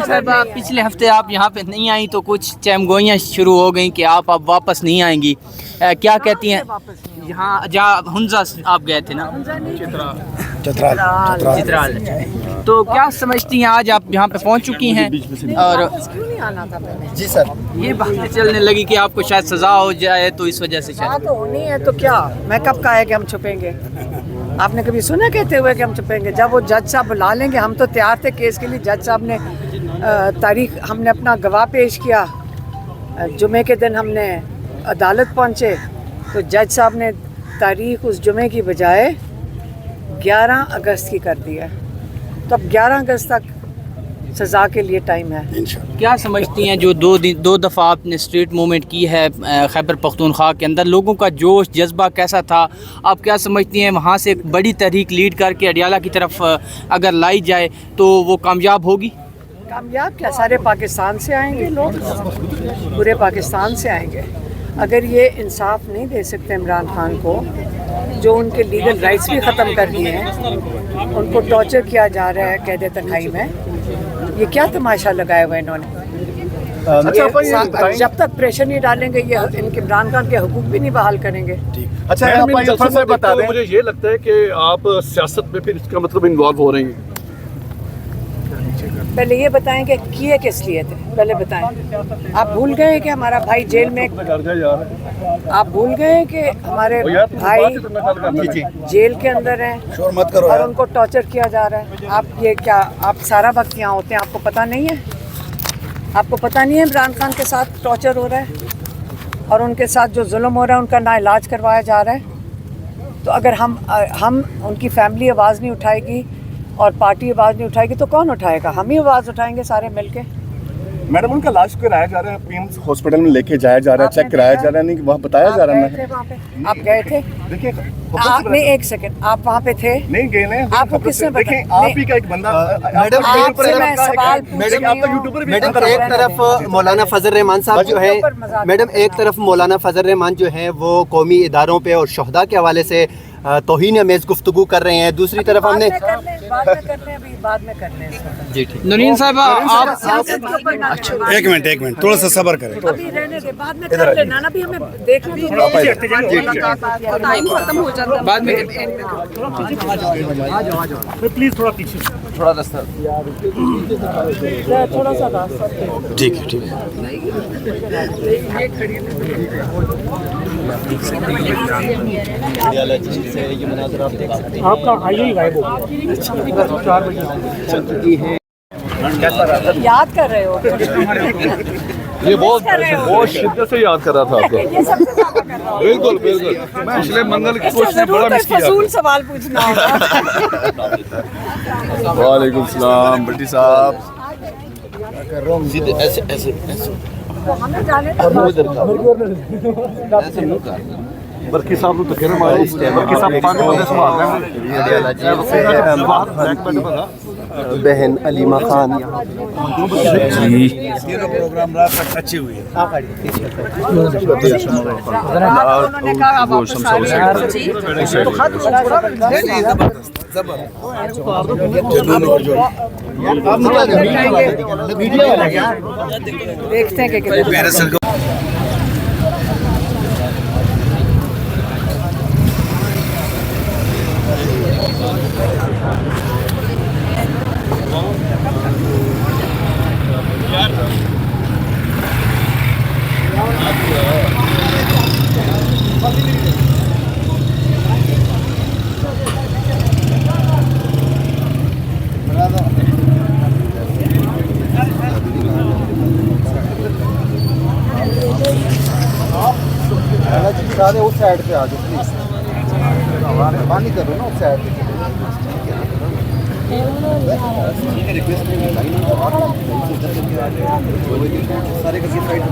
साहिबा, पिछले हफ्ते आप यहाँ पे नहीं आई तो कुछ चमगोइयाँ शुरू हो गई कि आप अब वापस नहीं आएंगी, क्या कहती हैं? यहाँ जहाँ हुंजा आप गए थे ना, चित्राल। तो क्या समझती हैं, आज आप यहाँ पे पहुँच चुकी हैं और क्यों नहीं आना था पहले? जी सर, ये बातें चलने लगी कि आपको शायद सज़ा हो जाए तो इस वजह से शायद। तो होनी है तो क्या, मैं कब कहा है कि हम छुपेंगे? आपने कभी सुना कहते हुए कि हम छुपेंगे? जब वो जज साहब बुला लेंगे, हम तो तैयार थे केस के लिए। जज साहब ने तारीख, हमने अपना गवाह पेश किया, जुमे के दिन हमने अदालत पहुँचे तो जज साहब ने तारीख उस जुमे की बजाय 11 अगस्त की कर दी है। तो अब 11 अगस्त तक सज़ा के लिए टाइम है। क्या समझती हैं जो दो दफ़ा आपने स्ट्रीट मूवमेंट की है खैबर पख्तूनख्वा के अंदर, लोगों का जोश जज्बा कैसा था? आप क्या समझती हैं वहाँ से एक बड़ी तहरीक लीड करके अडियाला की तरफ अगर लाई जाए तो वो कामयाब होगी? कामयाब क्या, सारे पाकिस्तान से आएंगे लोग, पूरे पाकिस्तान से आएंगे। अगर ये इंसाफ नहीं दे सकते इमरान खान को, जो उनके लीगल राइट्स भी ख़त्म कर दिए हैं, उनको टॉर्चर किया जा रहा है कैद तन्हाई में, ये क्या तमाशा लगाया हुआ इन्होंने? जब तक प्रेशर नहीं डालेंगे ये इनके इमरान खान के हुकूक भी नहीं बहाल करेंगे। अच्छा, मुझे ये लगता है कि आप सियासत में फिर इसका मतलब इन्वॉल्व हो रहे हैं। पहले ये बताएं कि किए किस लिए थे, पहले बताएं। आप भूल गए कि हमारा भाई जेल में, आप भूल गए कि हमारे भाई जेल के अंदर हैं और उनको टॉर्चर किया जा रहा है। आप ये क्या, आप सारा वक्त यहाँ होते हैं, आपको पता नहीं है? आपको पता नहीं है इमरान खान के साथ टॉर्चर हो रहा है और उनके साथ जो जुल्म हो रहा है उनका ना इलाज करवाया जा रहा है? तो अगर हम उनकी फैमिली आवाज़ नहीं उठाएगी और पार्टी आवाज़ नहीं उठाएगी तो कौन उठाएगा? हम ही आवाज़ उठाएंगे सारे मिलके। मैडम, उनका लाश कराया जा रहा है, पीएम्स हॉस्पिटल में लेके जाया जा रहा है, चेक कराया जा रहा है, नहीं वहाँ बताया जा रहा है। वहाँ पे आप गए थे? देखिए आपने, एक सेकंड, आप वहाँ पे थे? नहीं गए नहीं, आपको किसने देखिए आप ही का एक बंदा मैडम आपसे मैं सवाल पूछ रही हूँ। मैडम एक तरफ मौलाना फजल रहमान साहब जो है, मैडम एक तरफ मौलाना फजल रहमान जो है वो कौमी इदारों पे और शहदा के हवाले से तौहीन अमेज़ गुफ्तगू कर रहे हैं, दूसरी तरफ हमने बाद में कर लें। जी ठीक। नूरीन साहब, आप एक मिनट थोड़ा सा सब्र करें। अभी रहने दे, बाद में कर लेना ना, भी हमें देखने दो, टाइम खत्म हो जाता है बाद में। प्लीज थोड़ा पीछे, थोड़ा रास्ता, थोड़ा सा रास्ता। ठीक है, ठीक है। आपका आइए गायब हो याद कर रहे हो? ये बहुत शिद्दत से याद कर रहा था आपको। ये सबसे ज्यादा कर रहा हूँ। बिल्कुल बिल्कुल, पिछले मंगल की कोशिश में बड़ा मिस किया। फजूल सवाल पूछना होगा। वालेकुम सलाम भट्टी साहब। ऐसे ऐसे ऐसे तो हमें जाने बरकी साहब तो कह रहे हैं, बरकी साहब पांच बंदे संभाल रहे हैं। बहन अलीमा खान प्रोग्राम रात तक अच्छी हुई है। उन्होंने कहा आप वापस आ रहे हैं। तो खत देखते हैं कि सारे उस साइड पे आ जाओ प्लीज, पानी करो ना उस साइड पे। सारे का साइड